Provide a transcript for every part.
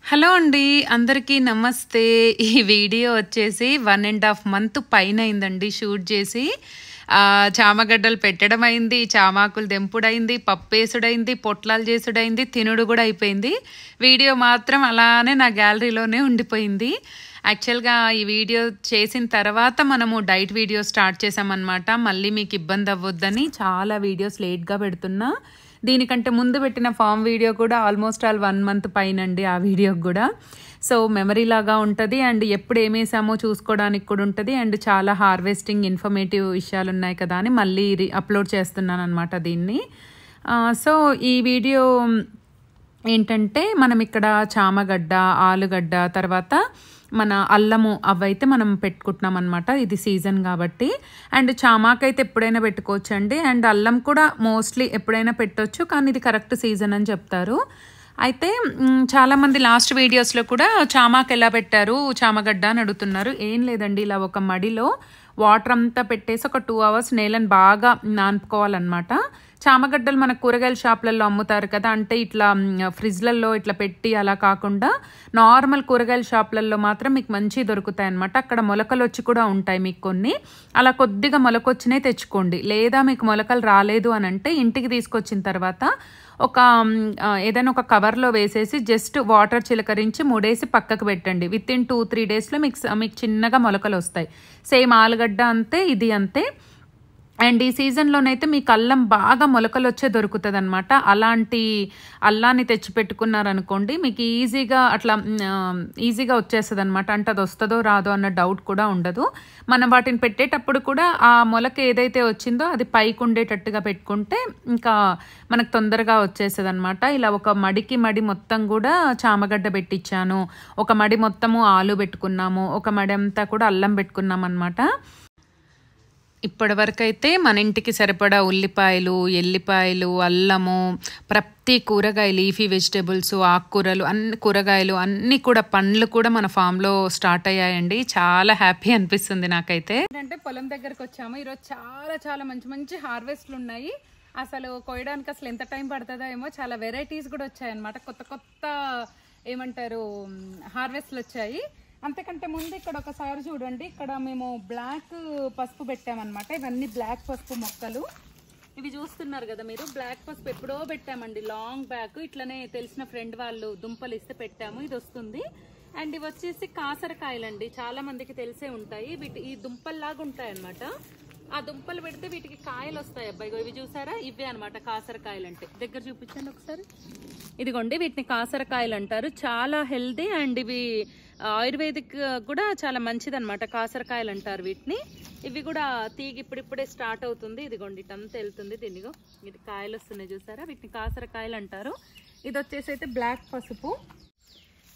Hello అండి, అందరికీ నమస్తే. ఈ వీడియో వచ్చేసి 1.5 మంత్ పైన అయిందండి షూట్ చేసి. చామగడ్డలు పెట్టడం అయింది, చామాకులు దెంపుడైంది, పప్పేసుడైంది, పొట్లాలు చేసుడైంది, తినుడు కూడా అయిపోయింది. వీడియో మాత్రం అలానే నా గ్యాలరీలోనే ఉండిపోయింది. యాక్చువల్గా ఈ వీడియో చేసిన తర్వాత మనము డైట్ వీడియో స్టార్ట్ చేసామన్నమాట. మళ్ళీ మీకు ఇబ్బంది అవ్వద్దని చాలా వీడియోస్ లేట్గా పెడుతున్నా. దీనికంటే ముందు పెట్టిన ఫామ్ వీడియో కూడా ఆల్మోస్ట్ 1 మంత్ పైనండి ఆ వీడియోకి కూడా. సో మెమరీ లాగా ఉంటుంది అండ్ ఎప్పుడు ఏమేసామో చూసుకోవడానికి కూడా ఉంటుంది అండ్ చాలా హార్వెస్టింగ్ ఇన్ఫర్మేటివ్ విషయాలు ఉన్నాయి కదా అని మళ్ళీ అప్లోడ్ చేస్తున్నాను అనమాట దీన్ని. సో ఈ వీడియో ఏంటంటే మనం ఇక్కడ చామగడ్డ, ఆలుగడ్డ, తర్వాత మన అల్లము అవైతే మనం పెట్టుకుంటున్నాం అనమాట. ఇది సీజన్ కాబట్టి. అండ్ చామాకైతే ఎప్పుడైనా పెట్టుకోవచ్చు అండి. అండ్ అల్లం కూడా మోస్ట్లీ ఎప్పుడైనా పెట్టవచ్చు, కానీ ఇది కరెక్ట్ సీజన్ అని చెప్తారు. అయితే చాలామంది లాస్ట్ వీడియోస్లో కూడా చామాకు ఎలా పెట్టారు, చామగడ్డ అని అడుగుతున్నారు. ఏం లేదండి, ఇలా ఒక మడిలో వాటర్ అంతా పెట్టేసి ఒక 2 hours నేలను బాగా నానుకోవాలన్నమాట. చామగడ్డలు మన కూరగాయల షాపులలో అమ్ముతారు కదా, అంటే ఇట్లా ఫ్రిడ్జ్లలో ఇట్లా పెట్టి అలా కాకుండా నార్మల్ కూరగాయల షాపులలో మాత్రం మీకు మంచి దొరుకుతాయి అన్నమాట. అక్కడ మొలకలు వచ్చి కూడా ఉంటాయి మీకు కొన్ని. అలా కొద్దిగా మొలకొచ్చినాయి తెచ్చుకోండి. లేదా మీకు మొలకలు రాలేదు అని అంటే ఇంటికి తీసుకొచ్చిన తర్వాత ఏదైనా ఒక కవర్లో వేసేసి జస్ట్ వాటర్ చిలకరించి ముడేసి పక్కకు పెట్టండి. వితిన్ 2-3 daysలో మీకు చిన్నగా మొలకలు వస్తాయి. సేమ్ ఆలుగడ్డ అంతే, ఇది అంతే. అండ్ ఈ సీజన్లోనైతే మీకు అల్లం బాగా మొలకలు వచ్చే దొరుకుతుంది అనమాట. అలాంటి అల్లాన్ని తెచ్చి పెట్టుకున్నారనుకోండి మీకు ఈజీగా వచ్చేస్తుంది అనమాట. అంటే అది వస్తుందో రాదో అన్న డౌట్ కూడా ఉండదు. మనం వాటిని పెట్టేటప్పుడు కూడా ఆ మొలక ఏదైతే వచ్చిందో అది పైకి ఉండేటట్టుగా పెట్టుకుంటే ఇంకా మనకు తొందరగా వచ్చేస్తుంది అనమాట. ఇలా ఒక మడి మొత్తం కూడా చామగడ్డ పెట్టించాను, ఒక మడి మొత్తము ఆలు పెట్టుకున్నాము, ఒక మడి అంతా కూడా అల్లం పెట్టుకున్నాం అనమాట. ఇప్పటి వరకు అయితే మన ఇంటికి సరిపడా ఉల్లిపాయలు, ఎల్లిపాయలు, అల్లము, ప్రతి కూరగాయ, లీఫీ వెజిటేబుల్స్, ఆకుకూరలు, అన్ని కూరగాయలు అన్నీ కూడా, పండ్లు కూడా మన ఫామ్లో స్టార్ట్ అయ్యాయండి. చాలా హ్యాపీ అనిపిస్తుంది నాకైతే. ఏంటంటే పొలం దగ్గరకు వచ్చాము. ఈరోజు చాలా మంచి మంచి హార్వెస్ట్లు ఉన్నాయి. అసలు కోయడానికి అసలు ఎంత టైం పడుతుందో ఏమో. చాలా వెరైటీస్ కూడా వచ్చాయన్నమాట. కొత్త ఏమంటారు హార్వెస్ట్లు వచ్చాయి. అంతకంటే ముందు ఇక్కడ ఒకసారి చూడండి, ఇక్కడ మేము బ్లాక్ పసుపు పెట్టామన్నమాట. ఇవన్నీ బ్లాక్ పసుపు మొక్కలు. ఇవి చూస్తున్నారు కదా మీరు, బ్లాక్ పసుపు ఎప్పుడో పెట్టామండి, లాంగ్ బ్యాక్. ఇట్లనే తెలిసిన ఫ్రెండ్ వాళ్ళు దుంపలు ఇస్తే పెట్టాము, ఇది వస్తుంది. అండ్ ఇవి వచ్చేసి కాసరకాయలండి, చాలా మందికి తెలిసే ఉంటాయి. ఈ దుంపల్లాగా ఉంటాయి అన్నమాట. ఆ దుంపలు పెడితే వీటికి కాయలు వస్తాయి అబ్బాయి. ఇవి చూసారా, ఇవే అనమాట కాసరకాయలు అంటే. దగ్గర చూపించండి ఒకసారి. ఇదిగోండి, వీటిని కాసరకాయలు అంటారు. చాలా హెల్దీ అండ్ ఇవి ఆయుర్వేదిక్ కూడా చాలా మంచిది అనమాట. కాసరకాయలు అంటారు వీటిని. ఇవి కూడా తీగి ఇప్పుడిప్పుడే స్టార్ట్ అవుతుంది. ఇదిగోండి ఇటంతా వెళ్తుంది, దీనిగో వీటి కాయలు వస్తున్నాయి చూసారా, వీటిని కాసరకాయలు అంటారు. ఇది వచ్చేసి అయితే బ్లాక్ పసుపు.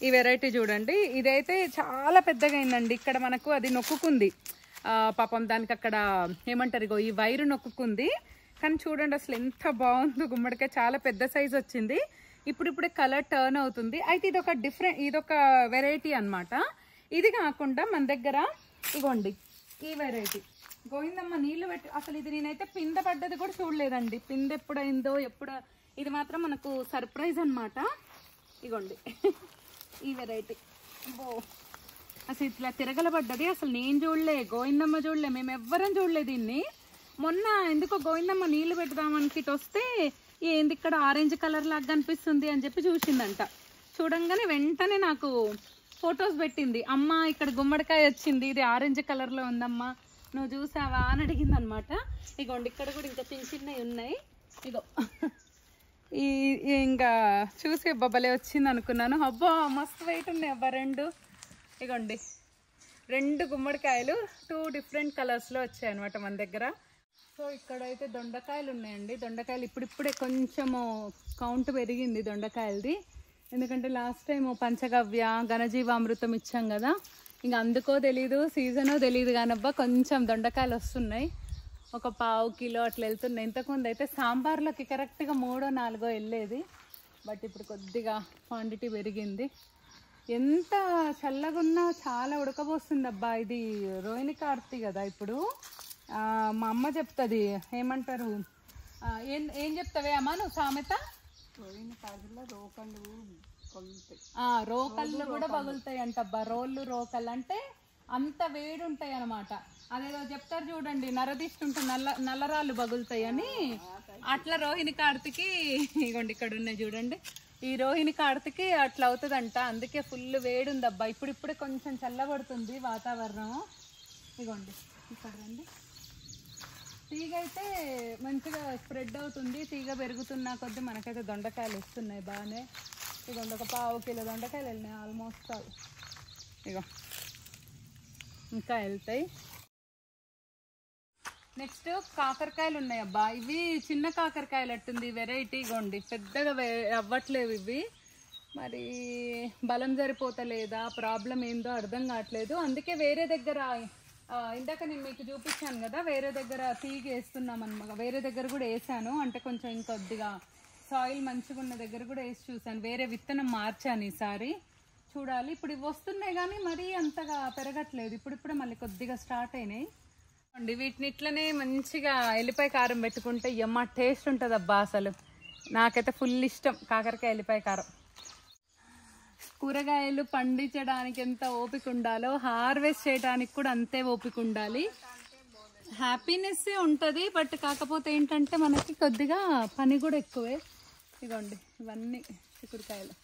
ఈ వెరైటీ చూడండి, ఇదైతే చాలా పెద్దగా అయిందండి. ఇక్కడ మనకు అది నొక్కుంది పాపం, దానికి అక్కడ ఏమంటారు, ఇగో ఈ వైరు నొక్కుంది. కానీ చూడండి అసలు ఎంత బాగుందో గుమ్మడికాయ, చాలా పెద్ద సైజ్ వచ్చింది. ఇప్పుడిప్పుడే కలర్ టర్న్ అవుతుంది. అయితే ఇదొక వెరైటీ అనమాట. ఇది కాకుండా మన దగ్గర ఇగోండి ఈ వెరైటీ గోవిందమ్మ నీళ్లు పెట్టి, అసలు ఇది నేనైతే పిందె పడ్డది కూడా చూడలేదండి. పిందె ఎప్పుడైందో ఇది మాత్రం మనకు సర్ప్రైజ్ అనమాట. ఇగోండి ఈ వెరైటీ అసలు ఇట్లా తిరగలబడ్డది. అసలు నేను చూడలే, గోవిందమ్మ చూడలే, మేము ఎవ్వరం చూడలే దీన్ని. మొన్న ఎందుకో గోవిందమ్మ నీళ్లు పెడదామని ఇటు వస్తే ఏంది ఇక్కడ ఆరెంజ్ కలర్ లాగా కనిపిస్తుంది అని చెప్పి చూసిందంట. చూడంగానే వెంటనే నాకు ఫొటోస్ పెట్టింది. అమ్మ ఇక్కడ గుమ్మడికాయ వచ్చింది, ఇది ఆరెంజ్ కలర్లో ఉందమ్మా, నువ్వు చూసావా అని అడిగింది అనమాట. ఇగోండి ఇక్కడ కూడా ఇంకా చిన్నవి ఉన్నాయి. ఇగో ఇంకా చూసి బొబ్బలే వచ్చింది అనుకున్నాను. అబ్బా మస్తు వెయిట్ ఉన్నాయి అబ్బా. ఇగోండి 2 గుమ్మడికాయలు 2 డిఫరెంట్ కలర్స్లో వచ్చాయి అనమాట మన దగ్గర. సో ఇక్కడైతే దొండకాయలు ఉన్నాయండి. దొండకాయలు ఇప్పుడిప్పుడే కొంచెము కౌంట్ పెరిగింది దొండకాయలది. ఎందుకంటే లాస్ట్ టైం పంచగవ్య, ఘనజీవామృతం ఇచ్చాం కదా, ఇంకా అందుకో తెలీదు, సీజనో తెలియదు కానబ్బా కొంచెం దొండకాయలు వస్తున్నాయి. ఒక 1/2 కిలో అట్లా వెళ్తున్నాయి. ఇంతకుముందు అయితే సాంబార్లోకి కరెక్ట్గా 3-4 వెళ్ళేది. బట్ ఇప్పుడు కొద్దిగా క్వాంటిటీ పెరిగింది. ఎంత చల్లగా ఉన్నా చాలా ఉడకబోస్తుంది అబ్బా. ఇది రోహిణి కార్తీ కదా ఇప్పుడు. మా అమ్మ చెప్తుంది, ఏమంటారు, ఏం చెప్తావే అమ్మా నువ్వు సామెత? రోకళ్ళు కూడా పగులుతాయి అంటబ్బా. రోళ్ళు రోకళ్ళు అంటే అంత వేడి ఉంటాయి అన్నమాట. అదేదో చెప్తారు చూడండి, నరదిష్టుంటే నల్లరాళ్ళు పగులుతాయి అని. అట్లా రోహిణి కార్తికి ఇగోండి ఇక్కడ ఉన్నాయి చూడండి, ఈ రోహిణి కార్తికి అట్లా అవుతుందంట. అందుకే ఫుల్ వేడి ఉందబ్బా. ఇప్పుడిప్పుడే కొంచెం చల్లబడుతుంది వాతావరణం. ఇగోండి ఇక్కడ రండి. తీగ అయితే మంచిగా స్ప్రెడ్ అవుతుంది. తీగ పెరుగుతున్న కొద్దీ మనకైతే దొండకాయలు వస్తున్నాయి బాగానే. ఇగోండి ఒక 1/2 కిలో దొండకాయలు వెళ్ళినాయి ఆల్మోస్ట్ ఆల్. ఇగో ఇంకా వెళ్తాయి. నెక్స్ట్ కాకరకాయలు ఉన్నాయి అబ్బా. ఇవి చిన్న కాకరకాయలు అట్టుంది వెరైటీ. ఇగోండి పెద్దగా అవ్వట్లేవు ఇవి. మరి బలం సరిపోతలేదా, ప్రాబ్లం ఏందో అర్థం కావట్లేదు. అందుకే వేరే దగ్గర ఇందాక నేను మీకు చూపించాను కదా, వేరే దగ్గర తీగ వేస్తున్నాం అన్నమాట. వేరే దగ్గర కూడా వేసాను, అంటే కొంచెం ఇంకొద్దిగా సాయిల్ మంచిగా ఉన్న దగ్గర కూడా వేసి చూసాను. వేరే విత్తనం మార్చాను ఈసారి, చూడాలి. ఇప్పుడు ఇవి వస్తున్నాయి కానీ మరీ అంతగా పెరగట్లేదు. ఇప్పుడిప్పుడే మళ్ళీ కొద్దిగా స్టార్ట్ అయినాయి అండి. వీటిని ఇట్లనే మంచిగా ఎల్లిపాయ కారం పెట్టుకుంటే ఎమ్మ టేస్ట్ ఉంటుంది అబ్బా. అసలు నాకైతే ఫుల్ ఇష్టం కాకరకాయ ఎల్లిపాయ కారం. కూరగాయలు పండించడానికి ఎంత ఓపిక ఉండాలో హార్వెస్ట్ చేయడానికి కూడా అంతే ఓపిక ఉండాలి. హ్యాపీనెస్ ఉంటుంది, బట్ కాకపోతే ఏంటంటే మనకి కొద్దిగా పని కూడా ఎక్కువే. ఇదిగోండి ఇవన్నీ చిక్కుడుకాయలు.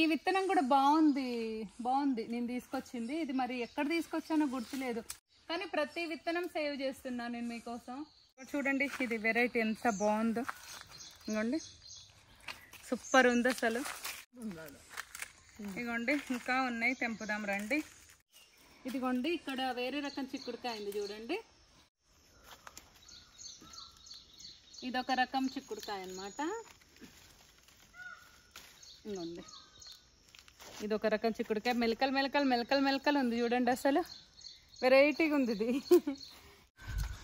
ఈ విత్తనం కూడా బాగుంది నేను తీసుకొచ్చింది. ఇది మరి ఎక్కడ తీసుకొచ్చానో గుర్తులేదు, కానీ ప్రతి విత్తనం సేవ్ చేస్తున్నాను నేను మీకోసం. చూడండి ఇది వెరైటీ ఎంత బాగుందో. ఇదిగోండి సూపర్ ఉంది అసలు. ఇదిగోండి ఇంకా ఉన్నాయి, తెంపుదాం రండి. ఇదిగోండి ఇక్కడ వేరే రకం చిక్కుడుకాయ ఉంది చూడండి. ఇదొక రకం చిక్కుడుకాయ అన్నమాట. ఇదిగోండి ఇదొక రకం చిక్కుడుకాయ. మెలకలు ఉంది చూడండి, అసలు వెరైటీగా ఉంది ఇది.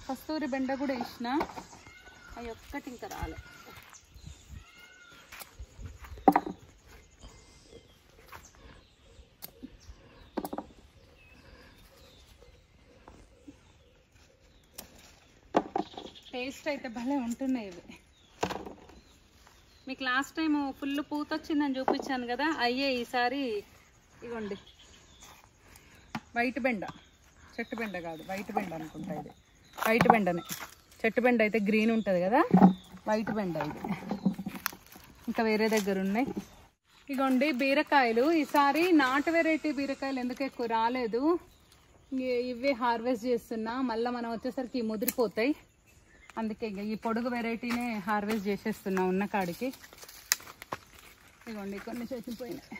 కస్తూరి బెండ కూడా వేసిన, అవి ఒక్కటి ఇంకా రాలే. టేస్ట్ అయితే భలే ఉంటున్నాయి ఇవి. మీకు లాస్ట్ టైం ఫుల్ పూత వచ్చిందని చూపించాను కదా, అయ్యే ఈసారి. ఇగోండి వైట్ బెండ, చెట్టు బెండ కాదు వైట్ బెండ అనుకుంటా. ఇది వైట్ బెండనే. చెట్టు బెండ అయితే గ్రీన్ ఉంటుంది కదా, వైట్ బెండ ఇది. ఇంకా వేరే దగ్గర ఉన్నాయి. ఇగోండి బీరకాయలు. ఈసారి నాటు వెరైటీ బీరకాయలు ఎందుకు ఎక్కువ రాలేదు, ఇవే హార్వెస్ట్ చేస్తున్నా. మళ్ళీ మనం వచ్చేసరికి ముదిరిపోతాయి, అందుకే ఈ పొడుగు వెరైటీనే హార్వెస్ట్ చేసేస్తున్నా ఉన్న కాడికి. ఇదిగోండి కొన్ని చచ్చిపోయినాయి,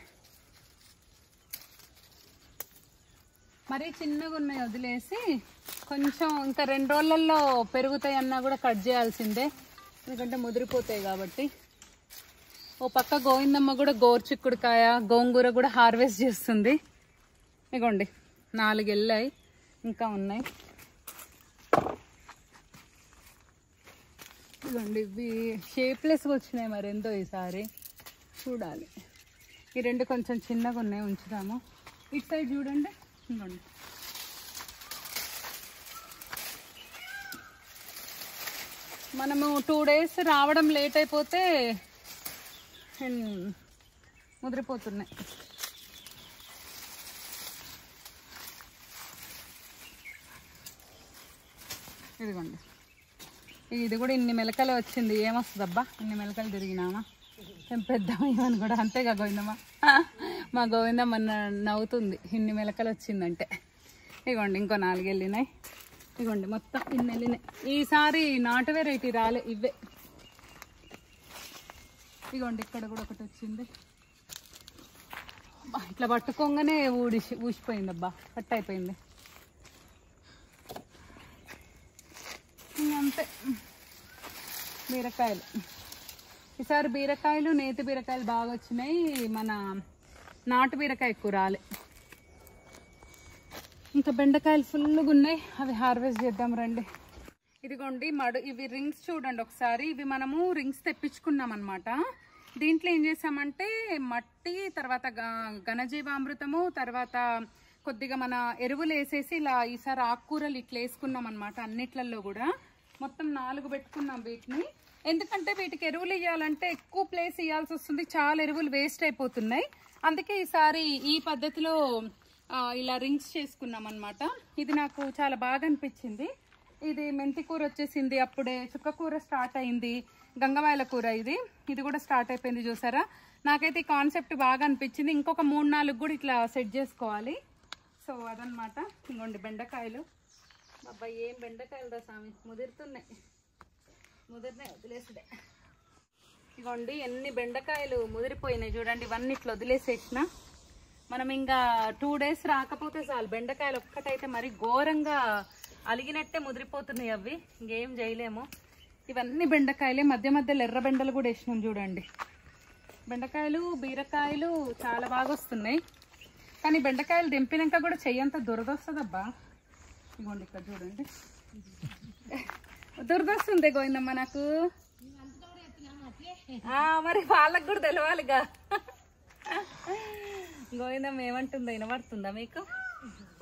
మరీ చిన్నగా ఉన్నాయి వదిలేసి. కొంచెం ఇంకా 2 రోజులలో పెరుగుతాయి అన్నా కూడా కట్ చేయాల్సిందే, ఎందుకంటే ముదిరిపోతాయి కాబట్టి. ఓ పక్క గోవిందమ్మ కూడా గోరుచిక్కుడుకాయ గోంగూర కూడా హార్వెస్ట్ చేస్తుంది. ఇదిగోండి 4 వెళ్ళాయి, ఇంకా ఉన్నాయి. ఇదిగోండి ఇవి షేప్లెస్గా వచ్చినాయి, మరి ఎంతో ఈసారి చూడాలి. ఈ 2 కొంచెం చిన్నగా ఉన్నాయి, ఉంచుదాము. ఇటు సైడ్ చూడండి. ఇదిగోండి మనము 2 days రావడం లేట్ అయిపోతే ముదిరిపోతున్నాయి. ఇదిగోండి ఇది కూడా ఇన్ని మెలకలు వచ్చింది. ఏమొస్తుంది అబ్బా ఇన్ని మెలకలు తిరిగినామా, తెంపేద్దాం ఇవన్నీ కూడా. అంతేగా గోవిందమ్మ, మా గోవిందమ్మ నవ్వుతుంది ఇన్ని మెలకలు వచ్చిందంటే. ఇగోండి ఇంకో 4 వెళ్ళినాయి. ఇగోండి మొత్తం ఇన్ని వెళ్ళినాయి. ఈసారి నాటు వెరైటీ రాలే, ఇవే. ఇగోండి ఇక్కడ కూడా ఒకటి వచ్చింది. ఇట్లా పట్టుకోగానే ఊసిపోయింది అబ్బా, కట్ అయిపోయింది. అంతే. బీరకాయలు ఈసారి బీరకాయలు నేతి బీరకాయలు బాగా వచ్చినాయి, మన నాటు బీరకాయ ఎక్కువ రాలే. ఇంకా బెండకాయలు ఫుల్గా ఉన్నాయి, అవి హార్వెస్ట్ చేద్దాం రండి. ఇదిగోండి ఇవి రింగ్స్ చూడండి ఒకసారి. ఇవి మనము రింగ్స్ తెప్పించుకున్నాం అనమాట. దీంట్లో ఏం చేసామంటే మట్టి, తర్వాత ఘనజీవామృతము, తర్వాత కొద్దిగా మన ఎరువులు వేసేసి ఇలా ఈసారి ఆకుకూరలు ఇట్లా వేసుకున్నాం అనమాట. అన్నిట్లలో కూడా మొత్తం 4 పెట్టుకున్నాం వీటిని. ఎందుకంటే వీటికి ఎరువులు ఇవ్వాలంటే ఎక్కువ ప్లేస్ ఇవ్వాల్సి వస్తుంది, చాలా ఎరువులు వేస్ట్ అయిపోతున్నాయి. అందుకే ఈసారి ఈ పద్ధతిలో ఇలా రింగ్స్ చేసుకున్నాం అనమాట. ఇది నాకు చాలా బాగా అనిపించింది. ఇది మెంతి కూర వచ్చేసింది, అప్పుడే చుక్కకూర స్టార్ట్ అయింది, గంగవాయల కూర ఇది కూడా స్టార్ట్ అయిపోయింది. చూసారా, నాకైతే ఈ కాన్సెప్ట్ బాగా అనిపించింది. ఇంకొక 3-4 కూడా ఇట్లా సెట్ చేసుకోవాలి. సో అదనమాట. ఇంకోండి బెండకాయలు, అబ్బాయి ఏం బెండకాయలు రా స్వామి, ముదిరినాయి వదిలేసుడే. ఇగోండి ఎన్ని బెండకాయలు ముదిరిపోయినాయి చూడండి, ఇవన్నీ ఇట్లా వదిలేసేసిన. మనం ఇంకా 2 days రాకపోతే చాలు, బెండకాయలు ఒక్కటైతే మరి ఘోరంగా అలిగినట్టే ముదిరిపోతున్నాయి. అవి ఇంకేం చేయలేము. ఇవన్నీ బెండకాయలే, మధ్య మధ్యలో ఎర్ర బెండలు కూడా వేసినాం చూడండి. బెండకాయలు బీరకాయలు చాలా బాగా వస్తున్నాయి. కానీ బెండకాయలు దింపినాక కూడా చెయ్యంత దురదొస్తుందబ్బా. ఇగోండి ఇక్కడ చూడండి, దురదొస్తుంది గోవిందమ్మ నాకు. మరి వాళ్ళకు కూడా తెలవాలిగా. గోవిందమ్మ ఏమంటుందో వినబడుతుందా మీకు?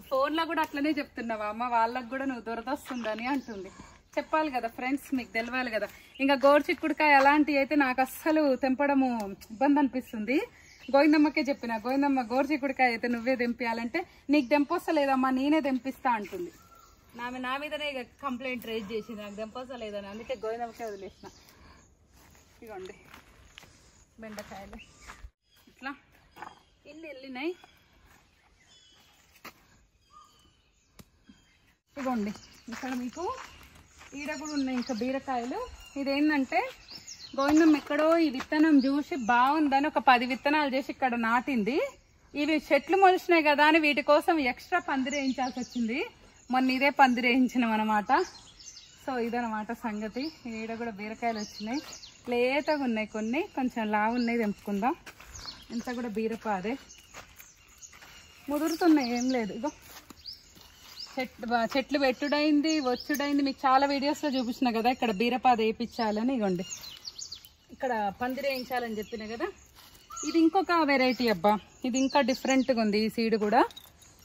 ఫోన్లో కూడా అట్లనే చెప్తున్నావా అమ్మ, వాళ్ళకు కూడా నువ్వు దురదొస్తుందని అంటుంది. చెప్పాలి కదా ఫ్రెండ్స్, మీకు తెలవాలి కదా. ఇంకా గోరుచిక్కుడుకాయ అలాంటివి అయితే నాకు అస్సలు తెంపడము ఇబ్బంది అనిపిస్తుంది. గోవిందమ్మకే చెప్పిన, గోవిందమ్మ గోరుచిక్కుడుకాయ అయితే నువ్వే తెంపియాలంటే నీకు తెంపొస్తలేదమ్మా నేనే తెంపిస్తా అంటుంది. నా మీదనే కంప్లైంట్ రేజ్ చేసింది, నాకు తెంపొస్తలేదని. అందుకే గోవిందమ్మకే వదిలేసిన. ఇదిగోండి బెండకాయలు ఇట్లా ఇన్ని వెళ్ళినాయి. ఇదిగోండి ఇక్కడ మీకు ఈడ కూడా ఉన్నాయి ఇంకా బీరకాయలు. ఇదేంటంటే గోవిందమ్మ ఎక్కడో ఈ విత్తనం చూసి బాగుందని ఒక 10 విత్తనాలు చేసి ఇక్కడ నాటింది. ఇవి చెట్లు మొలిచినాయి కదా అని వీటి కోసం ఎక్స్ట్రా పందిరి వేయించాల్సి వచ్చింది. మొన్న ఇదే పందిరి వేయించినాం అనమాట. సో ఇదనమాట సంగతి. ఈడ కూడా బీరకాయలు వచ్చినాయి, లేతగా ఉన్నాయి, కొన్ని కొంచెం లావు ఉన్నాయి, తెంపుకుందాం. ఇంత కూడా బీరపాదే ముదురుతున్నాయి, ఏం లేదు. ఇగో చెట్లు పెట్టుడైంది వచ్చుడైంది, మీకు చాలా వీడియోస్లో చూపించిన కదా ఇక్కడ బీరపాద వేయించాలని. ఇగోండి ఇక్కడ పందిరి వేయించాలని చెప్పిన కదా. ఇది ఇంకొక వెరైటీ అబ్బా, ఇది ఇంకా డిఫరెంట్గా ఉంది. ఈ సీడ్ కూడా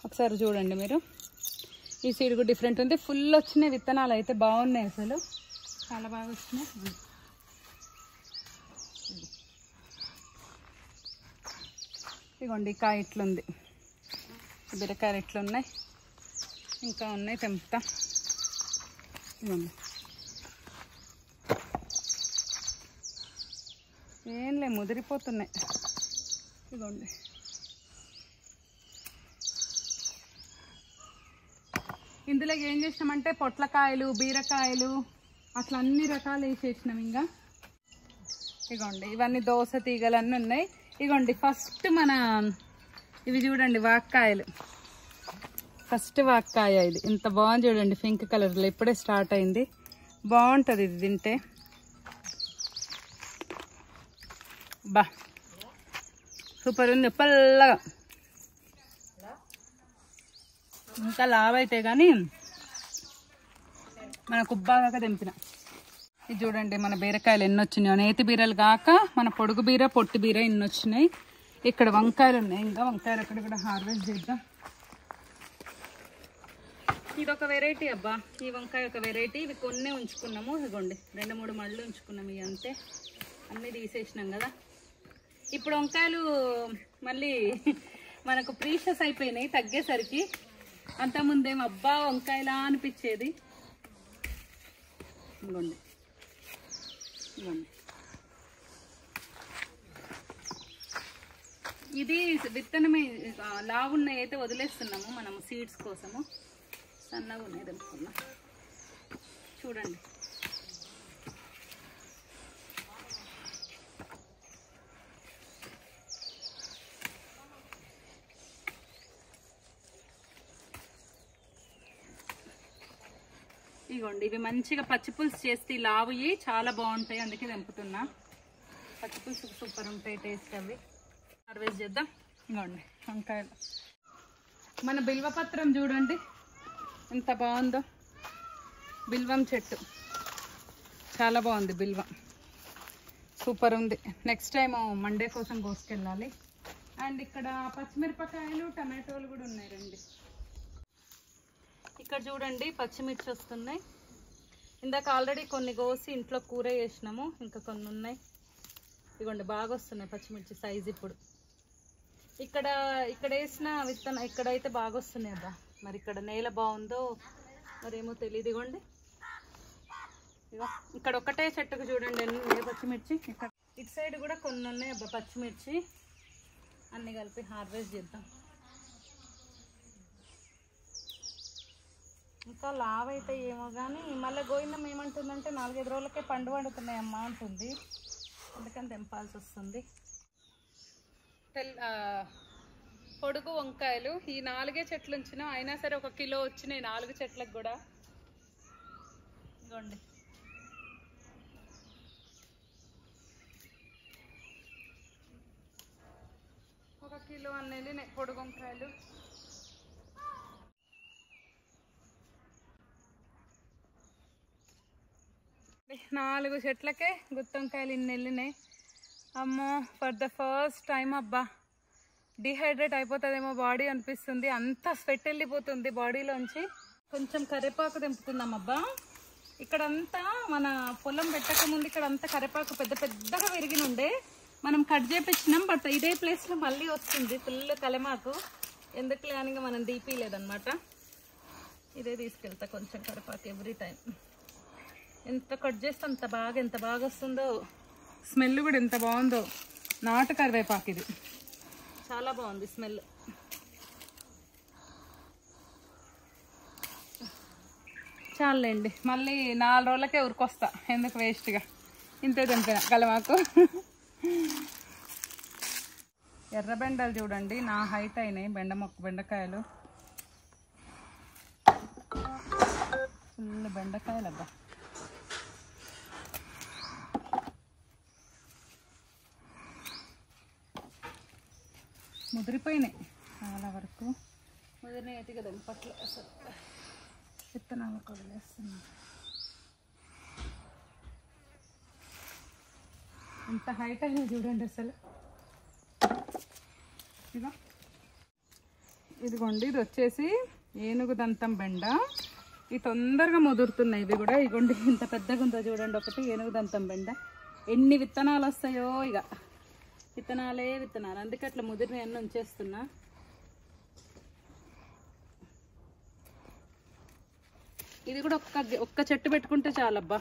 ఒకసారి చూడండి మీరు, ఈ సీడ్ కూడా డిఫరెంట్ ఉంది. ఫుల్ వచ్చినాయి విత్తనాలు అయితే, బాగున్నాయి అసలు, చాలా బాగా వచ్చినాయి. ఇదిగోండి కాయ ఇట్లుంది, బీరకాయలు ఇట్లున్నాయి, ఇంకా ఉన్నాయి, తెంపుతా. ఇదిగోండి ఏంలే ముదిరిపోతున్నాయి. ఇదిగోండి ఇందులోకి ఏం చేసినామంటే పొట్లకాయలు బీరకాయలు అట్లా అన్ని రకాలు వేసేసినాం. ఇంకా ఇగోండి ఇవన్నీ దోస తీగలు అన్నీ ఉన్నాయి. ఇగోండి ఫస్ట్ మన ఇవి చూడండి వాక్కాయలు, ఫస్ట్ వాక్కాయ. ఇది ఇంత బాగుంది చూడండి, పింక్ కలర్లో ఇప్పుడే స్టార్ట్ అయింది, బాగుంటుంది ఇది తింటే. బా సూపర్ ఉంది, పల్లగా. ఇంకా లావ్ అయితే కానీ మన కుబ్బాగా తెంపిన. ఇది చూడండి మన బీరకాయలు ఎన్ని వచ్చినాయో, నేతి బీరలు కాక మన పొడుగు బీర పొట్టి బీర ఎన్ని వచ్చినాయి. ఇక్కడ వంకాయలు ఉన్నాయి, ఇంకా వంకాయలు అక్కడ కూడా హార్వెస్ట్ చేద్దాం. ఇది ఒక వెరైటీ అబ్బా, ఈ వంకాయ ఒక వెరైటీ. ఇవి కొన్ని ఉంచుకున్నాము, ఇదిగోండి 2-3 మళ్ళు ఉంచుకున్నాము. ఇవి అంతే, అన్నీ తీసేసినాం కదా. ఇప్పుడు వంకాయలు మళ్ళీ మనకు ప్రీషియస్ అయిపోయినాయి తగ్గేసరికి. అంతకుముందేమో అబ్బా వంకాయలా అనిపించేది. ఇదిగోండి ఇదిగోండి ఇది విత్తనమే, లావున్నాయి అయితే వదిలేస్తున్నాము మనము సీడ్స్ కోసము. సన్నగా ఉన్నాయి తెంపుకున్నాం చూడండి. ఇగోండి ఇవి మంచిగా పచ్చిపులుసు చేస్తే లావుయి చాలా బాగుంటాయి, అందుకే తెంపుతున్నా. పచ్చిపులుసు సూపర్ ఉంటాయి టేస్ట్. అవి హార్వెస్ట్ చేద్దాం. ఇగోండి వంకాయలు. మన బిల్వపత్రం చూడండి ఎంత బాగుందో, బిల్వం చెట్టు చాలా బాగుంది, బిల్వం సూపర్ ఉంది. నెక్స్ట్ టైం మండే కోసం కోసుకెళ్ళాలి. అండ్ ఇక్కడ పచ్చిమిరపకాయలు టమాటోలు కూడా ఉన్నాయి రండి. ఇక్కడ చూడండి పచ్చిమిర్చి వస్తున్నాయి. ఇందాక ఆల్రెడీ కొన్ని కోసి ఇంట్లో కూర చేసినాము, ఇంకా కొన్ని ఉన్నాయి. ఇదిగోండి బాగా వస్తున్నాయి పచ్చిమిర్చి సైజు. ఇప్పుడు ఇక్కడ వేసిన విత్తనం ఇక్కడైతే బాగా వస్తున్నాయి అబ్బా. మరి ఇక్కడ నేల బాగుందో మరేమో తెలియదు. ఇదిగోండి ఇక్కడ ఒకటే చెట్టుకు చూడండి ఎన్ని పచ్చిమిర్చి. ఇక్కడ ఇటు సైడ్ కూడా కొన్ని ఉన్నాయి అబ్బా పచ్చిమిర్చి. అన్నీ కలిపి హార్వెస్ట్ చేద్దాం. ఇంకా లావ్ అయితే ఏమో కానీ మళ్ళీ గోయిందమ్మ ఏమంటుందంటే 4-5 రోజులకే పండు పండుతున్నాయమ్మా అంటుంది. అందుకని తెంపాల్సి వస్తుంది. పొడుగు వంకాయలు ఈ 4 చెట్లు ఉంచినా అయినా సరే 1 కిలో వచ్చినాయి 4 చెట్లకు కూడా. ఇదిగోండి ఒక కిలో అనేది పొడుగు వంకాయలు. నాలుగు చెట్లకే గుత్తొంకాయలు ఇన్ని వెళ్ళినాయి. అమ్మో ఫర్ ద ఫస్ట్ టైం అబ్బా డిహైడ్రేట్ అయిపోతుందేమో బాడీ అనిపిస్తుంది. అంత స్వెట్ వెళ్ళిపోతుంది బాడీలోంచి. కొంచెం కరివేపాకు తెంపుకుందామబ్బా. ఇక్కడంతా మన పొలం పెట్టక ముందు ఇక్కడంతా కరివేపాకు పెద్ద పెద్దగా విరిగినుండే మనం కట్ చేపించినాం. బట్ ఇదే ప్లేస్లో మళ్ళీ వస్తుంది ఫుల్ కలమాకు. ఎందుకులే అని మనం దీపీలేదన్నమాట. ఇదే తీసుకెళ్తా కొంచెం కరివేపాకు ఎవ్రీ టైం. ఎంత కట్ చేస్తే ఎంత బాగా వస్తుందో. స్మెల్ కూడా ఎంత బాగుందో. నాటు కరివేపాకు ఇది చాలా బాగుంది స్మెల్. చాలండి మళ్ళీ 4 రోజులకే ఉరికొస్తా. ఎందుకు వేస్ట్గా ఇంతే తెంపిన కలమాకు. ఎర్ర బెండలు చూడండి నా హైట్ అయినాయి. బెండకాయలు ఫుల్ బెండకాయలు అబ్బా. ముదిరిపోయినాయి చాలా వరకు. ముదిరినాయి అయితే కదా పట్ల అసలు విత్తనాలు కూడా వేస్తున్నాను. ఎంత హైట్ అయినా చూడండి అసలు. ఇదిగోండి ఇది వచ్చేసి ఏనుగు దంతం బెండ. ఇవి తొందరగా ముదురుతున్నాయి. ఇవి కూడా ఇగోండి ఇంత పెద్దగా ఉందో చూడండి. ఒకటి ఏనుగు దంతం బెండ. ఎన్ని విత్తనాలు వస్తాయో ఇక విత్తనాలే విత్తనాలు. అందుకే అట్లా ముదిరిని అన్నీ ఉంచేస్తున్నా. ఇది కూడా ఒక్క చెట్టు పెట్టుకుంటే చాలబ్బా.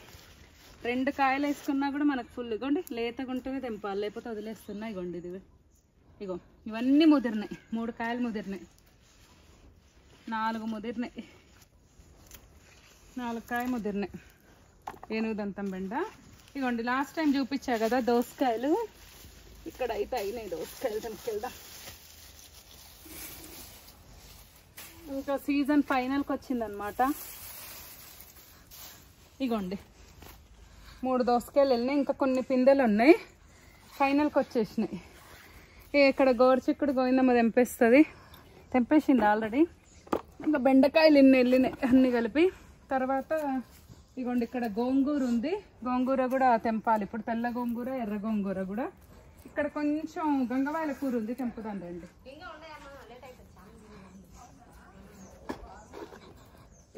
2 కాయలు వేసుకున్నా కూడా మనకు ఫుల్. ఇగోండి లేతగా ఉంటేనే తెంపాలి, లేకపోతే వదిలేస్తున్నా. ఇగోండి ఇది ఇగో ఇవన్నీ ముదిరినాయి. 3 కాయలు ముదిరినాయి, 4 ముదిరినాయి, 4 కాయ ముదిరినాయి ఏనుగు దంతం బెండ. ఇగోండి లాస్ట్ టైం చూపించా కదా దోసకాయలు. ఇక్కడ అయితే అయినాయి దోసకాయలు. తెంపుకెళ్దాం. ఇంకా సీజన్ ఫైనల్కి వచ్చిందనమాట. ఇగోండి 3 దోసకాయలు వెళ్ళినాయి. ఇంకా కొన్ని పిందెలు ఉన్నాయి. ఫైనల్కి వచ్చేసినాయి. ఇక్కడ గోరుచిక్కుడు గోవిందమ్మ తెంపేసింది ఆల్రెడీ. ఇంకా బెండకాయలు ఇన్ని వెళ్ళినాయి అన్ని కలిపి. తర్వాత ఇగోండి ఇక్కడ గోంగూర ఉంది. గోంగూర కూడా తెంపాలి ఇప్పుడు. తెల్ల గోంగూర ఎర్ర గోంగూర కూడా. ఇక్కడ కొంచెం గంగవాయల కూర ఉంది, తెంపుదాం రండి.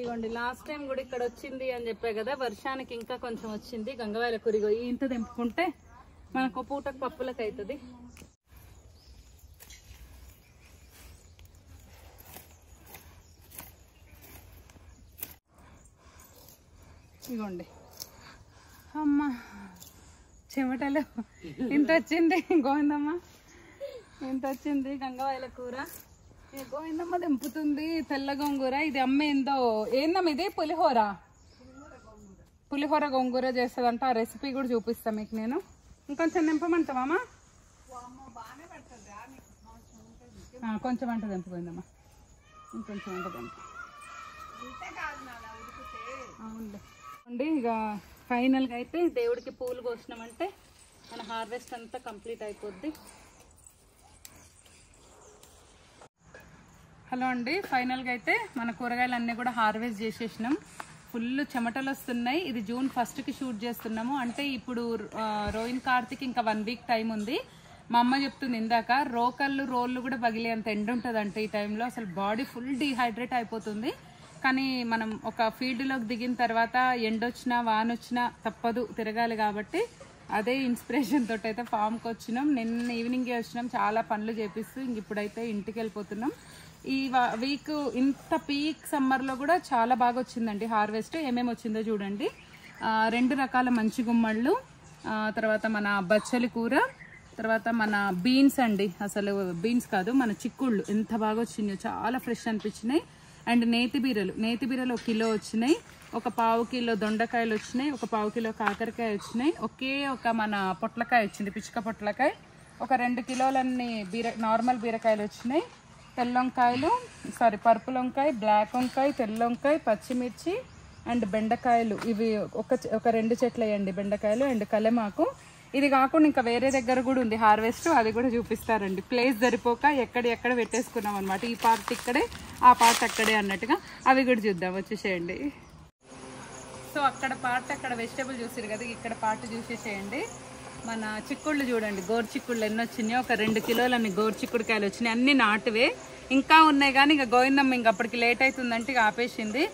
ఇగోండి లాస్ట్ టైం కూడా ఇక్కడ వచ్చింది అని చెప్పా కదా. వర్షానికి ఇంకా కొంచెం వచ్చింది గంగవాయల కూర. ఇంత తెంపుకుంటే మనకు పూటకు పప్పులకు అవుతుంది. ఇగోండి అమ్మ చెమటలు ఇంత వచ్చింది. గోవిందమ్మ ఇంత వచ్చింది గంగవాయల కూర. గోవిందమ్మ తెంపుతుంది తెల్ల గోంగూర. ఇది అమ్మేందో ఏందమ్మ ఇది పులిహోర గోంగూర చేస్తుందంట. ఆ రెసిపీ కూడా చూపిస్తాను మీకు నేను. ఇంకొంచెం నింపమంటావా? కొంచెం అంట తెంపుకుందమ్మా. ఇంకొంచెం అంట తెంపు. అవునులే అండి. ఇక ఫైనల్గా అయితే దేవుడికి పూలు కోసినామంటే మన హార్వెస్ట్ అంతా కంప్లీట్ అయిపోద్ది. హలో అండి, ఫైనల్గా అయితే మన కూరగాయలు అన్నీ కూడా హార్వెస్ట్ చేసేసినాం. ఫుల్ చెమటలు వస్తున్నాయి. ఇది June 1st షూట్ చేస్తున్నాము. అంటే ఇప్పుడు రోహిన్ కార్తిక్ ఇంకా 1 వీక్ టైం ఉంది. మా అమ్మ చెప్తుంది ఇందాక రోళ్ళు కూడా పగిలే అంత ఎండ ఉంటుంది అంటే ఈ టైంలో. అసలు బాడీ ఫుల్ డీహైడ్రేట్ అయిపోతుంది. కానీ మనం ఒక ఫీల్డ్లోకి దిగిన తర్వాత ఎండొచ్చినా వానొచ్చినా తప్పదు తిరగాలి కాబట్టి అదే ఇన్స్పిరేషన్ తోటి అయితే ఫామ్కి వచ్చినాం. నిన్న ఈవినింగే వచ్చినాం, చాలా పనులు చేపిస్తూ ఇంక ఇప్పుడైతే ఇంటికి వెళ్ళిపోతున్నాం. ఈ వీక్ ఇంత పీక్ సమ్మర్లో కూడా చాలా బాగా వచ్చిందండి హార్వెస్ట్. ఏమేమి వచ్చిందో చూడండి. 2 రకాల మంచి గుమ్మళ్ళు, తర్వాత మన బచ్చలి కూర, తర్వాత మన బీన్స్ అండి, అసలు బీన్స్ కాదు మన చిక్కుళ్ళు ఎంత బాగా వచ్చినాయో, చాలా ఫ్రెష్ అనిపించినాయి. అండ్ నేతి బీరలు 1 కిలో వచ్చినాయి, ఒక 1/2 కిలో దొండకాయలు వచ్చినాయి, ఒక 1/2 కిలో కాకరకాయ వచ్చినాయి, ఒక మన పొట్లకాయ వచ్చింది, పిచ్చుక పొట్లకాయ, ఒక 2 కిలోలన్నీ నార్మల్ బీరకాయలు వచ్చినాయి, తెల్లొంకాయలు పర్పుల్ వంకాయ, బ్లాక్ వంకాయ, తెల్ల వంకాయ, పచ్చిమిర్చి అండ్ బెండకాయలు. ఇవి ఒక 2 చెట్లు వేయండి బెండకాయలు అండ్ కలెమాకు. ఇది కాకుండా ఇంకా వేరే దగ్గర కూడా ఉంది హార్వెస్ట్, అది కూడా చూపిస్తారండి. ప్లేస్ సరిపోక ఎక్కడ పెట్టేసుకున్నాం అనమాట. ఈ పార్ట్ ఇక్కడే, ఆ పార్ట్ అక్కడే అన్నట్టుగా. అవి కూడా చూద్దాం, వచ్చేసేయండి. సో అక్కడ పార్ట్ అక్కడ వెజిటేబుల్ చూసారు కదా, ఇక్కడ పార్ట్ చూసేసేయండి. మన చిక్కుళ్ళు చూడండి, గోరు చిక్కుళ్ళు ఎన్ని వచ్చినాయో, ఒక 2 కిలోలన్నీ గోరు చిక్కుడుకాయలు వచ్చినాయి. అన్ని నాటువే, ఇంకా ఉన్నాయి కానీ ఇక గోవిందమ్మ ఇంక అప్పటికి లేట్ అవుతుందంటే ఇక ఆపేసింది.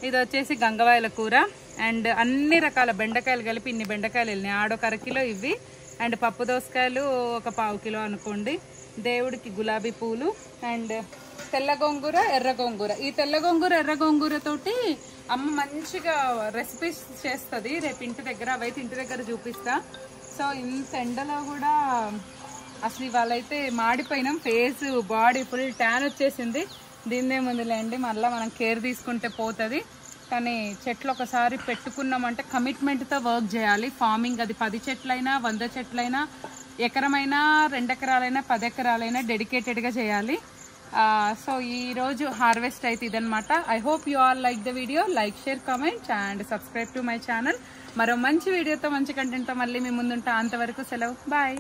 ఇది వచ్చేసి గంగవాయల కూర అండ్ అన్ని రకాల బెండకాయలు కలిపి ఇన్ని బెండకాయలు వెళ్ళినాయి. 1/2 కిలో ఇవి అండ్ పప్పు దోసకాయలు ఒక 1/2 కిలో అనుకోండి. దేవుడికి గులాబీ పూలు అండ్ తెల్ల గోంగూర, ఎర్ర గోంగూర. ఈ తెల్ల గోంగూర, ఎర్ర గోంగూర తోటి అమ్మ మంచిగా రెసిపీస్ చేస్తుంది రేపు ఇంటి దగ్గర. అవైతే ఇంటి దగ్గర చూపిస్తా. సో ఇంత ఎండలో కూడా అసలు ఇవాళైతే మాడిపోయినాం, ఫేస్ బాడీ ఫుల్ ట్యాన్ వచ్చేసింది. దీన్నే ముందులేండి, మళ్ళీ మనం కేర్ తీసుకుంటే పోతుంది. కానీ చెట్లు ఒకసారి పెట్టుకున్నామంటే కమిట్మెంట్తో వర్క్ చేయాలి. ఫార్మింగ్ అది 10 చెట్లైనా 100 చెట్లైనా, ఎకరమైనా 2 ఎకరాలైనా 10 ఎకరాలైనా డెడికేటెడ్గా చేయాలి. సో ఈరోజు హార్వెస్ట్ అయితే ఇదనమాట. I hope you all like the video. Like, share, comment and subscribe to my channel. మరో మంచి వీడియోతో మంచి కంటెంట్తో మళ్ళీ మీ ముందుంటా. అంతవరకు సెలవు, బాయ్.